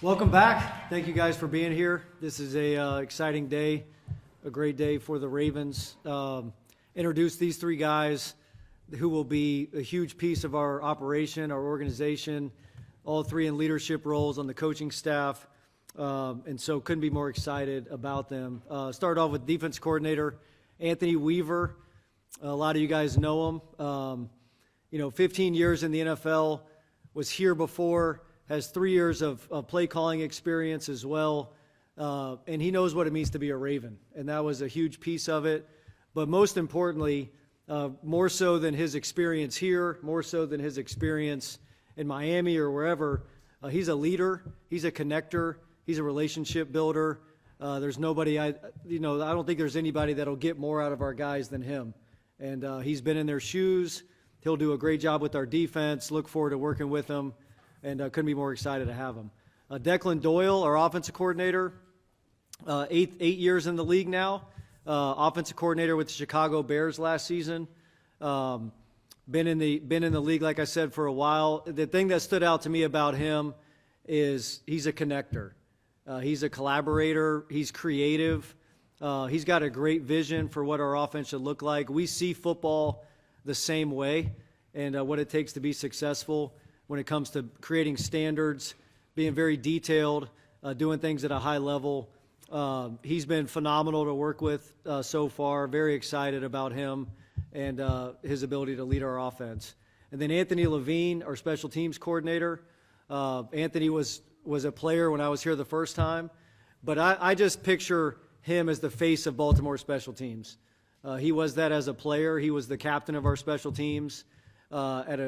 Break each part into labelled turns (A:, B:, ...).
A: Welcome back. Thank you guys for being here. This is a exciting day, a great day for the Ravens. Introduce these three guys who will be a huge piece of our operation, our organization, all three in leadership roles on the coaching staff. And so couldn't be more excited about them. Start off with defense coordinator Anthony Weaver. A lot of you guys know him. 15 years in the NFL, was here before, has 3 years of play calling experience as well. And he knows what it means to be a Raven. And that was a huge piece of it. But most importantly, more so than his experience here, more so than his experience in Miami or wherever, he's a leader, he's a connector, he's a relationship builder. There's nobody, I don't think there's anybody that'll get more out of our guys than him. And he's been in their shoes. He'll do a great job with our defense. Look forward to working with him, and couldn't be more excited to have him. Declan Doyle, our offensive coordinator, 8 years in the league now. Offensive coordinator with the Chicago Bears last season. Been in the league, like I said, for a while. The thing that stood out to me about him is he's a connector. He's a collaborator. He's creative. He's got a great vision for what our offense should look like. We see football the same way, and what it takes to be successful when it comes to creating standards, being very detailed, doing things at a high level. He's been phenomenal to work with so far. Very excited about him and his ability to lead our offense. And then Anthony Levine, our special teams coordinator. Anthony was a player when I was here the first time, but I just picture him as the face of Baltimore special teams. He was that as a player. He was the captain of our special teams at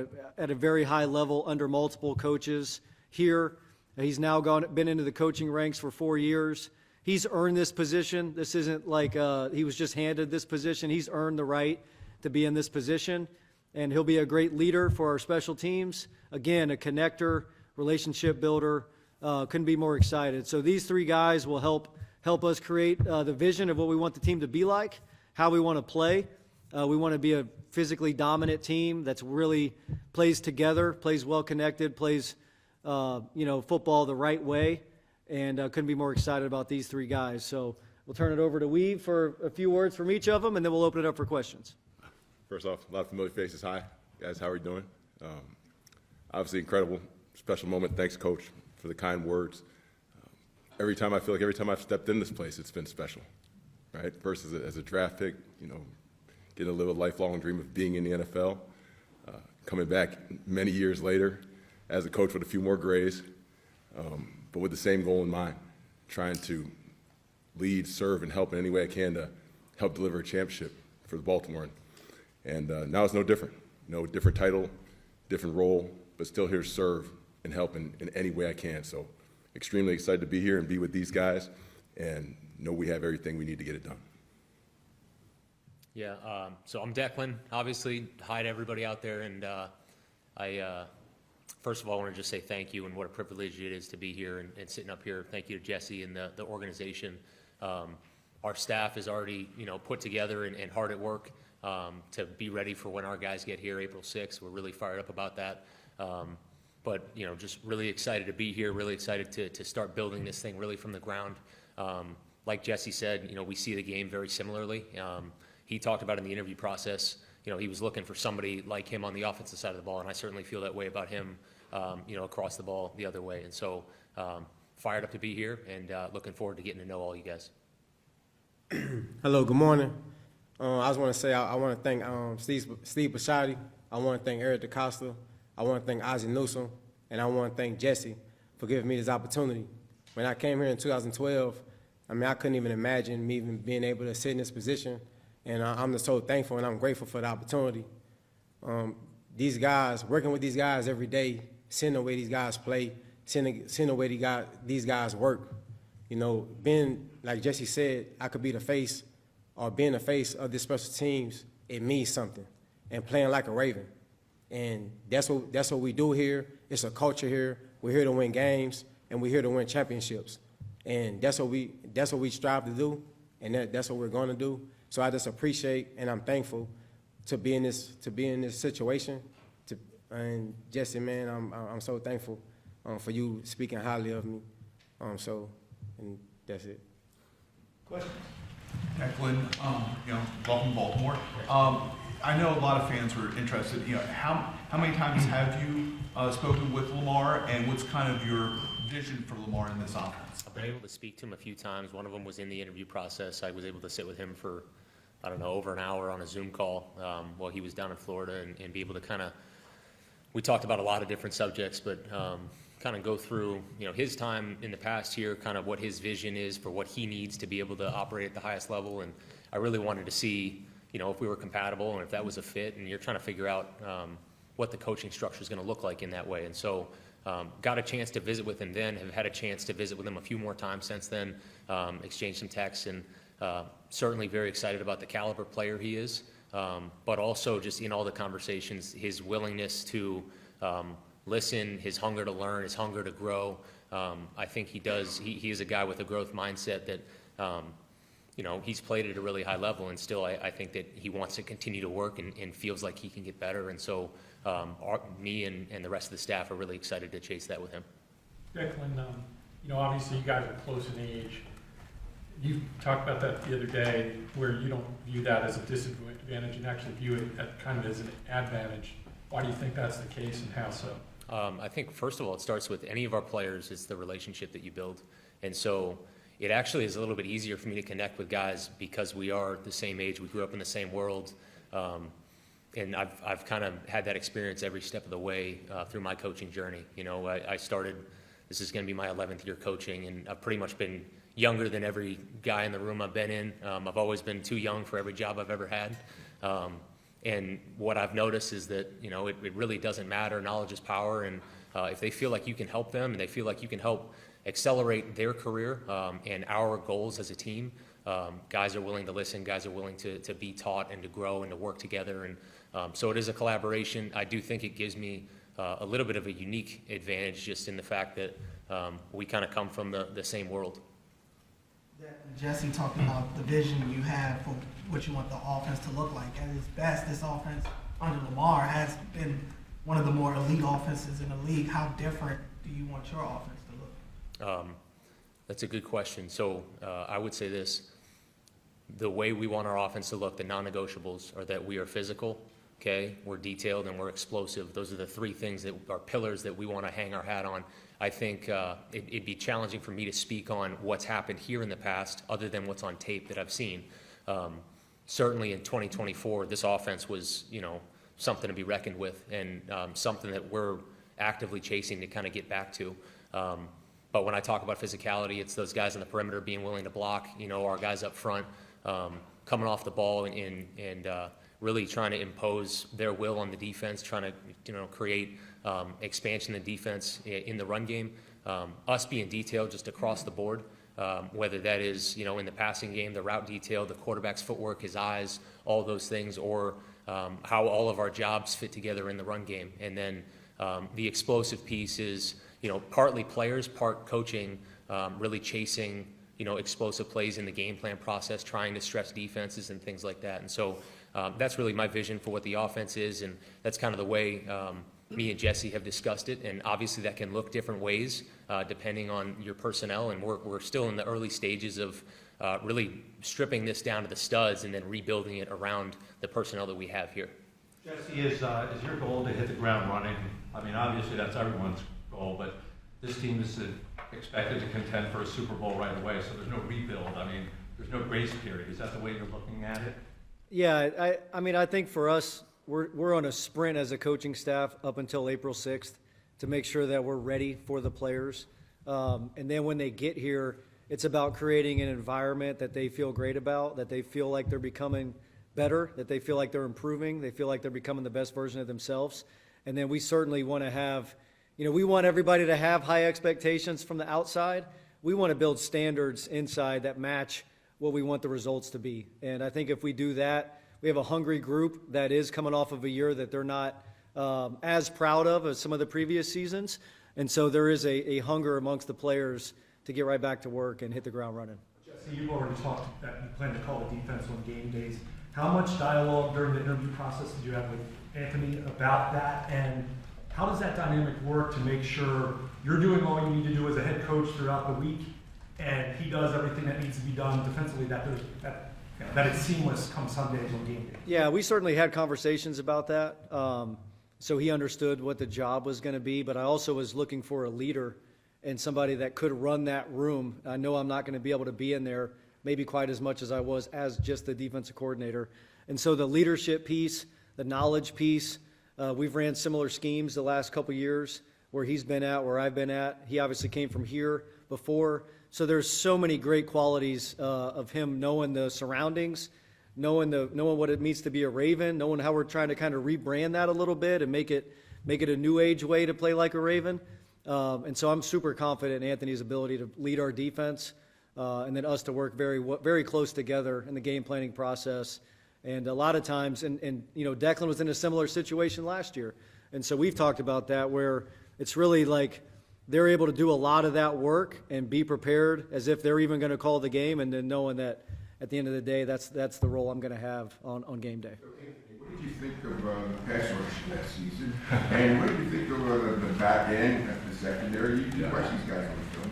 A: a very high level under multiple coaches here. He's now been into the coaching ranks for 4 years. He's earned this position. This isn't like he was just handed this position. He's earned the right to be in this position, and he'll be a great leader for our special teams. Again, a connector, relationship builder. Couldn't be more excited. So these three guys will help us create the vision of what we want the team to be like, how we want to play. We want to be a physically dominant team that's really plays together, plays well connected, plays football the right way, and couldn't be more excited about these three guys. So we'll turn it over to Weave for a few words from each of them, and then we'll open it up for questions.
B: First off, a lot of familiar faces. Hi, guys. How are you doing? Obviously, incredible, special moment. Thanks, Coach, for the kind words. Every time I've stepped in this place, it's been special, right? First as a draft pick, getting to live a lifelong dream of being in the NFL. Coming back many years later as a coach with a few more grays, but with the same goal in mind, trying to lead, serve, and help in any way I can to help deliver a championship for the Baltimore. And now it's no different. No different title, different role, but still here to serve and help in any way I can. So extremely excited to be here and be with these guys and know we have everything we need to get it done.
C: Yeah, so I'm Declan. Obviously, hi to everybody out there. And first of all, I want to just say thank you and what a privilege it is to be here and sitting up here. Thank you to Jesse and the organization. Our staff is already, put together and hard at work to be ready for when our guys get here April 6th. We're really fired up about that. But, just really excited to be here, really excited to start building this thing really from the ground. Like Jesse said, we see the game very similarly. He talked about in the interview process, he was looking for somebody like him on the offensive side of the ball, and I certainly feel that way about him, across the ball the other way. And so fired up to be here and looking forward to getting to know all you guys.
D: Hello, good morning. I just want to say I want to thank Steve Bisciotti. I want to thank Eric DeCosta. I want to thank Ozzie Newsome, and I want to thank Jesse for giving me this opportunity. When I came here in 2012, I couldn't even imagine me even being able to sit in this position, and I'm just so thankful and I'm grateful for the opportunity. These guys, working with these guys every day, seeing the way these guys play, seeing the way these guys work, being, like Jesse said, I could be the face or being the face of this special teams, it means something, and playing like a Raven. And that's what we do here. It's a culture here. We're here to win games, and we're here to win championships. And that's what we strive to do, and that's what we're going to do. So I just appreciate and I'm thankful to be in this situation. And Jesse, man, I'm so thankful for you speaking highly of me. And that's it.
E: Declan, welcome Baltimore. I know a lot of fans were interested. How many times have you spoken with Lamar, and what's kind of your vision for Lamar in this offense?
C: I've been able to speak to him a few times. One of them was in the interview process. I was able to sit with him for, over an hour on a Zoom call while he was down in Florida and be able to we talked about a lot of different subjects, but kind of go through, his time in the past here, kind of what his vision is for what he needs to be able to operate at the highest level. And I really wanted to see, if we were compatible and if that was a fit, and you're trying to figure out what the coaching structure is going to look like in that way. And so got a chance to visit with him then, have had a chance to visit with him a few more times since then, exchanged some texts, and certainly very excited about the caliber player he is, but also just in all the conversations, his willingness to listen, his hunger to learn, his hunger to grow. I think he is a guy with a growth mindset that, he's played at a really high level, and still I think that he wants to continue to work and feels like he can get better. And so me and the rest of the staff are really excited to chase that with him.
F: Declan, obviously you guys are close in age. You talked about that the other day, where you don't view that as a disadvantage and actually view it as an advantage. Why do you think that's the case, and how so?
C: I think, first of all, it starts with any of our players. It's the relationship that you build. And so it actually is a little bit easier for me to connect with guys because we are the same age. We grew up in the same world. And I've kind of had that experience every step of the way through my coaching journey. I started, this is going to be my 11th year coaching, and I've pretty much been younger than every guy in the room I've been in. I've always been too young for every job I've ever had. And what I've noticed is that, it really doesn't matter. Knowledge is power. And if they feel like you can help them and they feel like you can help accelerate their career and our goals as a team, guys are willing to listen. Guys are willing to be taught and to grow and to work together. And so it is a collaboration. I do think it gives me a little bit of a unique advantage just in the fact that we kind of come from the same world.
G: Jesse talked about the vision you have for what you want the offense to look like. At its best, this offense under Lamar has been one of the more elite offenses in the league. How different do you want your offense to look?
C: That's a good question. So I would say this. The way we want our offense to look, the non-negotiables, are that we are physical, okay, we're detailed, and we're explosive. Those are the three things that are pillars that we want to hang our hat on. I think it'd be challenging for me to speak on what's happened here in the past other than what's on tape that I've seen. Certainly in 2024, this offense was, something to be reckoned with, and something that we're actively chasing to kind of get back to. But when I talk about physicality, it's those guys on the perimeter being willing to block, our guys up front coming off the ball and really trying to impose their will on the defense, trying to, create expansion in the defense in the run game. Us being detailed just across the board, whether that is, in the passing game, the route detail, the quarterback's footwork, his eyes, all those things, or how all of our jobs fit together in the run game. And then the explosive piece is, partly players, part coaching, really chasing, explosive plays in the game plan process, trying to stretch defenses and things like that. And so that's really my vision for what the offense is, and that's kind of the way me and Jesse have discussed it. And obviously that can look different ways depending on your personnel, and we're still in the early stages of really stripping this down to the studs and then rebuilding it around the personnel that we have here.
H: Jesse, is your goal to hit the ground running? I mean, obviously that's everyone's goal, but this team is expected to contend for a Super Bowl right away, so there's no rebuild. I mean, there's no grace period. Is that the way you're looking at it?
A: Yeah, I think for us, we're on a sprint as a coaching staff up until April 6th to make sure that we're ready for the players. And then when they get here, it's about creating an environment that they feel great about, that they feel like they're becoming better, that they feel like they're improving, they feel like they're becoming the best version of themselves. And then we certainly want to have, we want everybody to have high expectations from the outside. We want to build standards inside that match what we want the results to be. And I think if we do that, we have a hungry group that is coming off of a year that they're not as proud of as some of the previous seasons. And so there is a hunger amongst the players to get right back to work and hit the ground running.
I: Jesse, you've already talked that you plan to call a defense on game days. How much dialogue during the interview process did you have with Anthony about that? And How does that dynamic work to make sure you're doing all you need to do as a head coach throughout the week, and he does everything that needs to be done defensively, that it's seamless come Sundays on game day?
A: Yeah, we certainly had conversations about that. So he understood what the job was going to be, but I also was looking for a leader and somebody that could run that room. I know I'm not going to be able to be in there maybe quite as much as I was as just the defensive coordinator. And so the leadership piece, the knowledge piece, we've ran similar schemes the last couple years where he's been at, where I've been at. He obviously came from here before. So there's so many great qualities of him knowing the surroundings, knowing what it means to be a Raven, knowing how we're trying to kind of rebrand that a little bit and make it a new age way to play like a Raven. And so I'm super confident in Anthony's ability to lead our defense, and then us to work very close together in the game planning process. And a lot of times, and Declan was in a similar situation last year. And so we've talked about that, where it's really like they're able to do a lot of that work and be prepared as if they're even going to call the game, and then knowing that at the end of the day, that's the role I'm going to have on game day.
J: So, Anthony, what did you think of the pass rush last season? And what did you think of the back end, the secondary? You watch these guys on the film,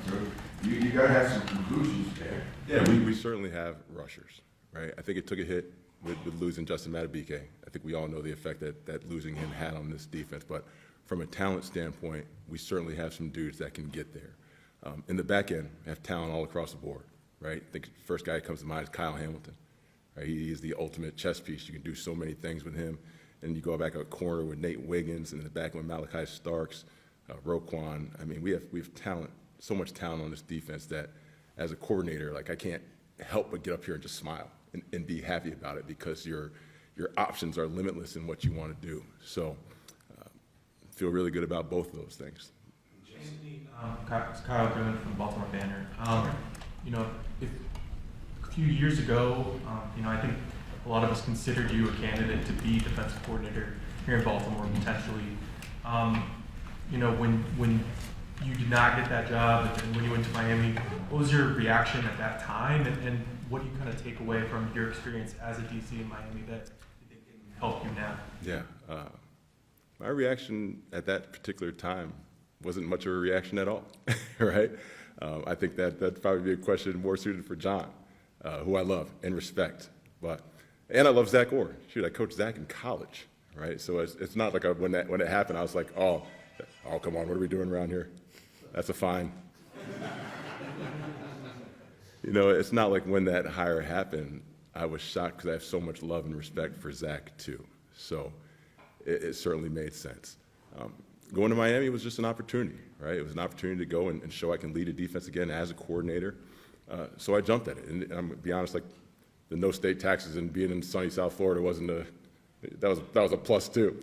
J: so you got to have some conclusions there.
B: Yeah, we certainly have rushers, right? I think it took a hit with losing Justin Matabike. I think we all know the effect that losing him had on this defense. But from a talent standpoint, we certainly have some dudes that can get there. In the back end, we have talent all across the board, right? I think the first guy that comes to mind is Kyle Hamilton. Right? He is the ultimate chess piece. You can do so many things with him. And you go back a corner with Nate Wiggins, and in the back with Malachi Starks, Roquan. I mean, we have talent, so much talent on this defense that as a coordinator, like, I can't help but get up here and just smile and be happy about it, because your options are limitless in what you want to do. So feel really good about both of those things.
K: Kyle Goodman from Baltimore Banner. If a few years ago, I think a lot of us considered you a candidate to be defensive coordinator here in Baltimore potentially. When you did not get that job, and when you went to Miami, what was your reaction at that time, and what do you kind of take away from your experience as a DC in Miami that you think can help you now?
B: Yeah, my reaction at that particular time wasn't much of a reaction at all, right? I think that'd probably be a question more suited for John, who I love and respect. And I love Zach Orr. Shoot, I coached Zach in college, right? So it's not like when it happened, I was like, oh, come on, what are we doing around here? That's a fine. It's not like when that hire happened, I was shocked, because I have so much love and respect for Zach too. So it certainly made sense. Going to Miami was just an opportunity, right? It was an opportunity to go and show I can lead a defense again as a coordinator. So I jumped at it. And I'm going to be honest, like, the no state taxes and being in sunny South Florida that was a plus too,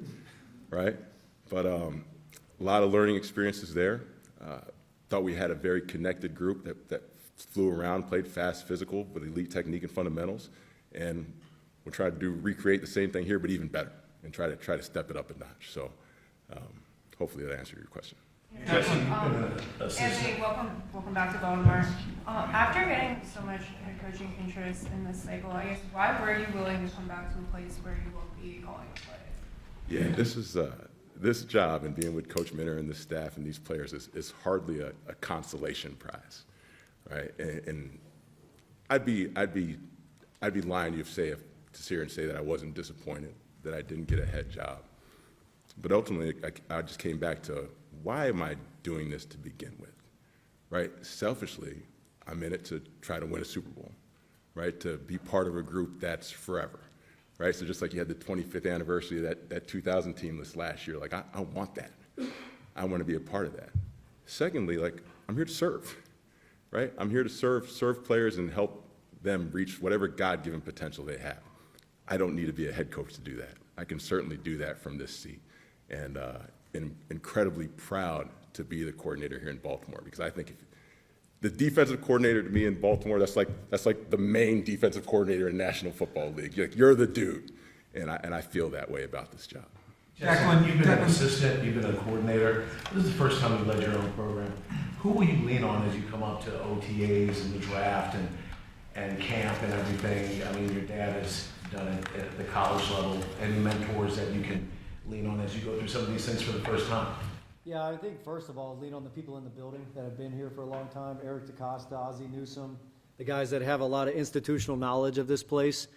B: right? But a lot of learning experiences there. Thought we had a very connected group that flew around, played fast, physical, with elite technique and fundamentals, and we'll try to recreate the same thing here, but even better, and try to step it up a notch. So hopefully that answered your question.
L: Anthony, welcome back to Baltimore. After getting so much head coaching interest in this cycle, I guess, why were you willing to come back to a place where you won't be calling the plays?
B: Yeah, this job and being with Coach Minner and the staff and these players is hardly a consolation prize, right? And I'd be lying to you to sit here and say that I wasn't disappointed that I didn't get a head job. But ultimately, I just came back to, why am I doing this to begin with, right? Selfishly, I'm in it to try to win a Super Bowl, right? To be part of a group that's forever, right? So just like you had the 25th anniversary of that 2000 team this last year, like, I want that. I want to be a part of that. Secondly, like, I'm here to serve, right? I'm here to serve players and help them reach whatever God-given potential they have. I don't need to be a head coach to do that. I can certainly do that from this seat. And incredibly proud to be the coordinator here in Baltimore, because I think the defensive coordinator to me in Baltimore, that's like the main defensive coordinator in the National Football League. You're the dude, and I feel that way about this job.
H: Declan, you've been an assistant, you've been a coordinator. This is the first time you led your own program. Who will you lean on as you come up to OTAs and the draft and camp and everything? I mean, your dad has done it at the college level. Any mentors that you can
M: lean on as you go through some of these things for the first time?
A: Yeah, I think first of all, lean on the people in the building that have been here for a long time, Eric DeCosta, Ozzie Newsome, the guys that have a lot of institutional knowledge of this place.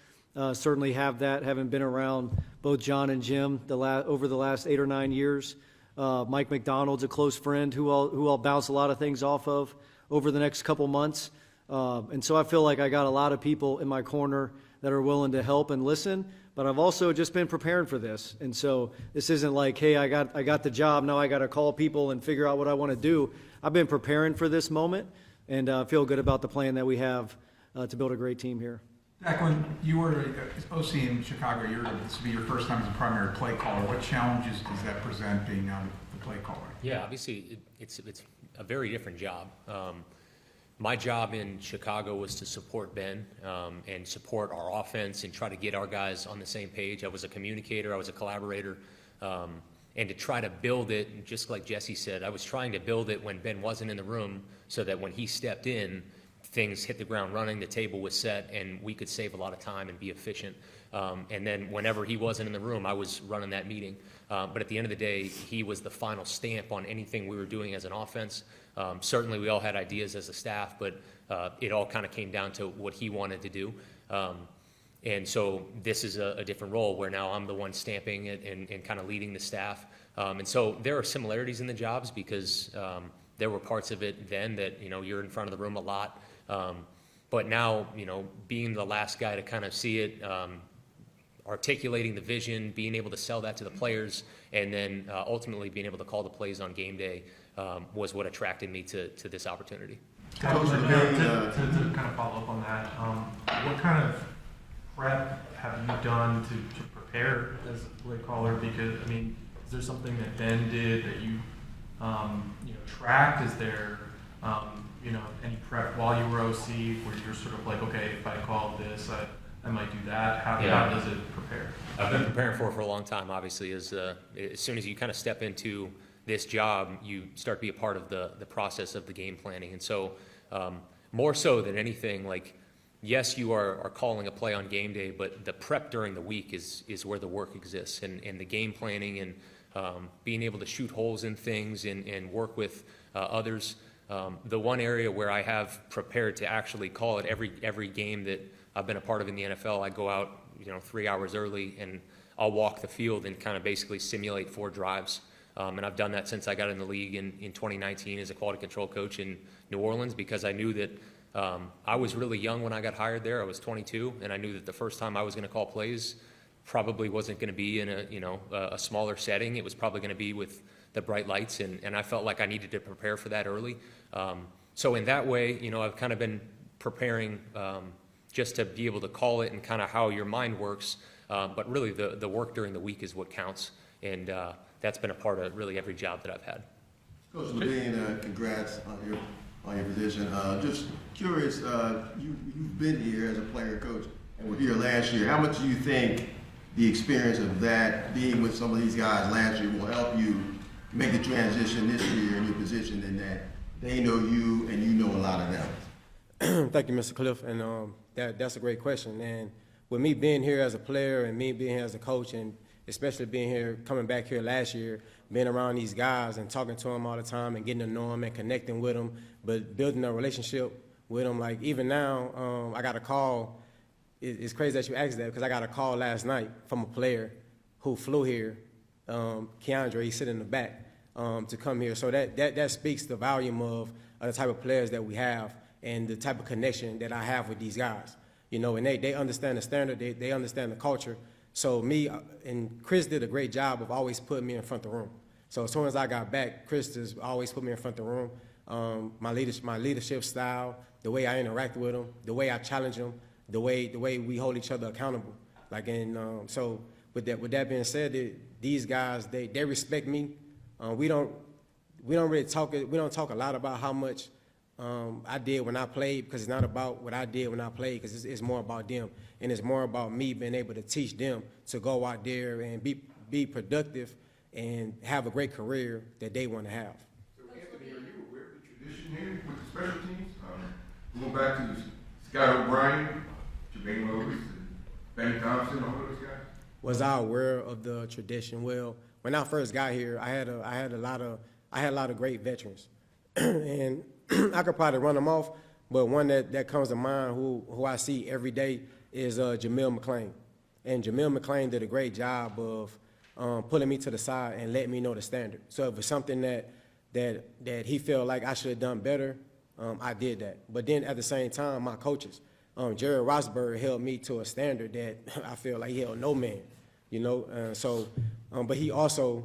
A: Certainly have that, having been around both John and Jim over the last 8 or 9 years. Mike McDonald's a close friend who I'll bounce a lot of things off of over the next couple months. And so I feel like I got a lot of people in my corner that are willing to help and listen, but I've also just been preparing for this. And so this isn't like, hey, I got the job, now I got to call people and figure out what I want to do. I've been preparing for this moment, and feel good about the plan that we have to build a great team here.
N: Declan, you were OC in Chicago. This will be your first time as a primary play caller. What challenges does that present, being now the play caller?
C: Yeah, obviously it's a very different job. My job in Chicago was to support Ben and support our offense and try to get our guys on the same page. I was a communicator, I was a collaborator, and to try to build it, just like Jesse said, I was trying to build it when Ben wasn't in the room so that when he stepped in, things hit the ground running, the table was set, and we could save a lot of time and be efficient. And then whenever he wasn't in the room, I was running that meeting. But at the end of the day, he was the final stamp on anything we were doing as an offense. Certainly we all had ideas as a staff, but it all kind of came down to what he wanted to do. And so this is a different role where now I'm the one stamping it and kind of leading the staff. And so there are similarities in the jobs because there were parts of it then that, you're in front of the room a lot. But now, being the last guy to kind of see it, articulating the vision, being able to sell that to the players, and then ultimately being able to call the plays on game day was what attracted me to this opportunity.
K: To kind of follow up on that, what kind of prep have you done to prepare as a play caller? Because, is there something that Ben did that you tracked? Is there any prep while you were OC where you're sort of like, okay, if I call this, I might do that? How does it prepare?
C: I've been preparing for it for a long time, obviously. As soon as you kind of step into this job, you start to be a part of the process of the game planning. And so more so than anything, like, yes, you are calling a play on game day, but the prep during the week is where the work exists, and the game planning and being able to shoot holes in things and work with others. The one area where I have prepared to actually call it every game that I've been a part of in the NFL, I go out 3 hours early and I'll walk the field and kind of basically simulate 4 drives. And I've done that since I got in the league in 2019 as a quality control coach in New Orleans, because I knew that I was really young when I got hired there. I was 22, and I knew that the first time I was going to call plays probably wasn't going to be in a smaller setting. It was probably going to be with the bright lights, and I felt like I needed to prepare for that early. So in that way, I've kind of been preparing just to be able to call it and kind of how your mind works. But really, the work during the week is what counts, and that's been a part of really every job that I've had.
O: Coach Levine, congrats on your position. Just curious, you've been here as a player coach and were here last year. How much do you think the experience of that, being with some of these guys last year, will help you make the transition this year in your position, in that they know you and you know a lot of them?
D: Thank you, Mr. Cliff, and that's a great question. And with me being here as a player and me being here as a coach, and especially being here, coming back here last year, being around these guys and talking to them all the time and getting to know them and connecting with them, but building a relationship with them. Like even now, I got a call. It's crazy that you asked that, because I got a call last night from a player who flew here, Keandre, he's sitting in the back, to come here. So that speaks the volume of the type of players that we have and the type of connection that I have with these guys. And they understand the standard, they understand the culture. So me and Chris did a great job of always putting me in front of the room. So as soon as I got back, Chris just always put me in front of the room. My leadership style, the way I interact with them, the way I challenge them, the way we hold each other accountable. So with that being said, these guys, they respect me. We don't really talk. We don't talk a lot about how much I did when I played, because it's not about what I did when I played, because it's more about them, and it's more about me being able to teach them to go out there and be productive and have a great career that they want to have.
J: So Anthony, are you aware of the tradition here with the special teams? Going back to Scott O'Brien, Jermaine Lewis, and Ben Thompson, all those guys?
D: was I aware of the tradition? Well, when I first got here, I had a lot of great veterans, and I could probably run them off. But one that comes to mind, who I see every day, is Jamil McClain. And Jamil McClain did a great job of pulling me to the side and letting me know the standard. So if it's something that he felt like I should have done better, I did that. But then at the same time, my coaches, Jared Rosberg held me to a standard that I feel like he held no man, you know. But he also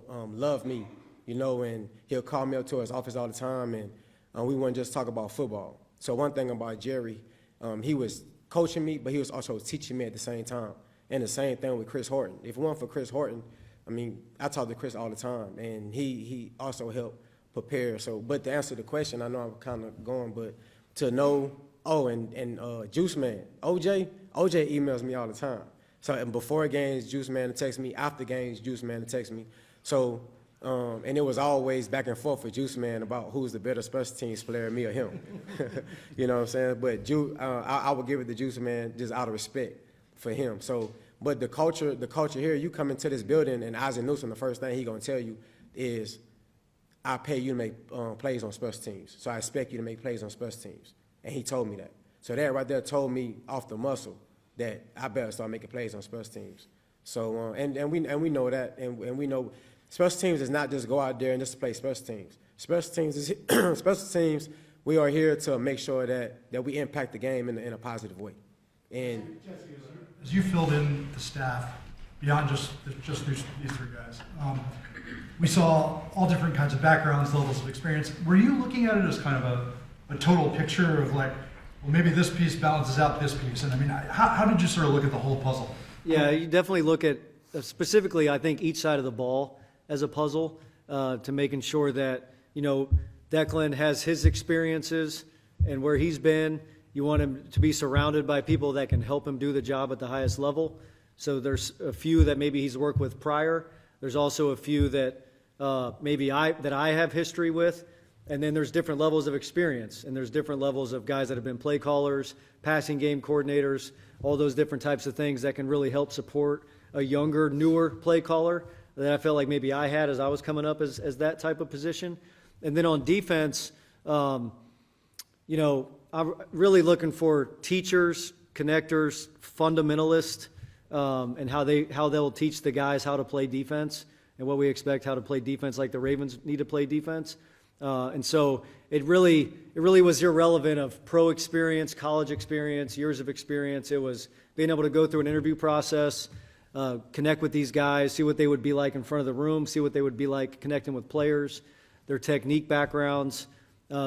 D: loved me, you know, and he'll call me up to his office all the time, and we wouldn't just talk about football. So one thing about Jerry, he was coaching me, but he was also teaching me at the same time. And the same thing with Chris Horton. If it weren't for Chris Horton, I mean, I talk to Chris all the time, and he also helped prepare. So, but to answer the question, I know I'm kind of going, but to know, and Juice Man, OJ emails me all the time. So, and before games, Juice Man will text me. After games, Juice Man will text me. So, and it was always back and forth with Juice Man about who's the better special teams player, me or him. You know what I'm saying? But I would give it to Juice Man just out of respect for him. So, but the culture here, you come into this building, and Isaac Newsom, the first thing he gonna tell you is, I pay you to make plays on special teams. So I expect you to make plays on special teams. And he told me that. So that right there told me off the muscle that I better start making plays on special teams. So and we know that, and we know special teams is not just go out there and just play special teams. Special teams is special teams. We are here to make sure that we impact the game in a positive way. And
I: as you filled in the staff beyond just these three guys, we saw all different kinds of backgrounds, levels of experience. Were you looking at it as kind of a total picture of like, well, maybe this piece balances out this piece? And I mean, how did you sort of look at the whole puzzle?
A: Yeah, you definitely look at, specifically, I think, each side of the ball as a puzzle, to making sure that, you know, Declan has his experiences and where he's been. You want him to be surrounded by people that can help him do the job at the highest level. So there's a few that maybe he's worked with prior. There's also a few that I have history with. And then there's different levels of experience, and there's different levels of guys that have been play callers, passing game coordinators, all those different types of things that can really help support a younger, newer play caller that I felt like maybe I had as I was coming up as that type of position. And then on defense, you know, I'm really looking for teachers, connectors, fundamentalists, and how they'll teach the guys how to play defense and what we expect how to play defense, like the Ravens need to play defense. And so it really was irrelevant of pro experience, college experience, years of experience. It was being able to go through an interview process, connect with these guys, see what they would be like in front of the room, see what they would be like connecting with players, their technique backgrounds.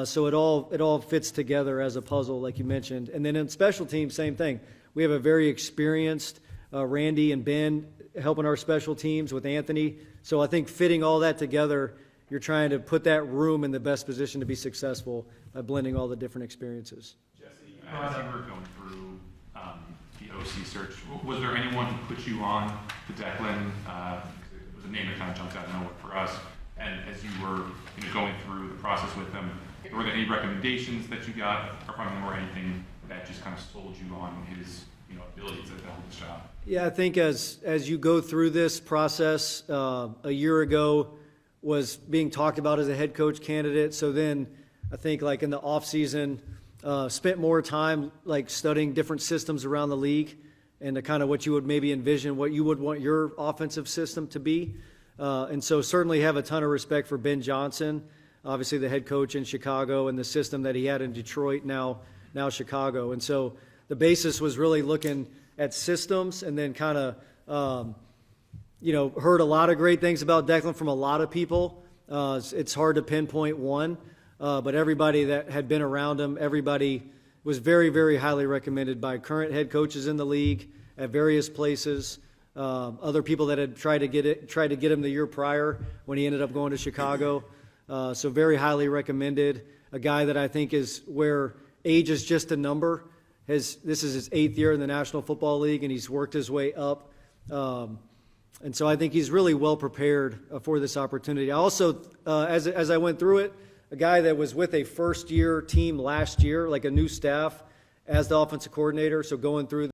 A: So it all fits together as a puzzle, like you mentioned. And then in special teams, same thing. We have a very experienced Randy and Ben helping our special teams with Anthony. So I think fitting all that together, you're trying to put that room in the best position to be successful by blending all the different experiences.
P: Jesse, as you were going through the OC search, was there anyone who put you on to Declan? It was a name that kind of jumped out of nowhere for us. And as you were going through the process with them, were there any recommendations that you got from him or anything that just kind of sold you on his abilities to hold the job?
A: Yeah, I think as you go through this process, a year ago was being talked about as a head coach candidate. So then I think like in the off season, spent more time like studying different systems around the league and the kind of what you would maybe envision, what you would want your offensive system to be. And so certainly have a ton of respect for Ben Johnson, obviously the head coach in Chicago, and the system that he had in Detroit, now Chicago. And so the basis was really looking at systems, and then kind of, heard a lot of great things about Declan from a lot of people. It's hard to pinpoint one, but everybody that had been around him, everybody was very, very highly recommended by current head coaches in the league at various places. Other people that had tried to get him the year prior when he ended up going to Chicago. So very highly recommended. A guy that I think is where age is just a number. This is his 8th year in the National Football League, and he's worked his way up. And so I think he's really well prepared for this opportunity. I also, as I went through it, a guy that was with a first-year team last year, like a new staff, as the offensive coordinator, so going through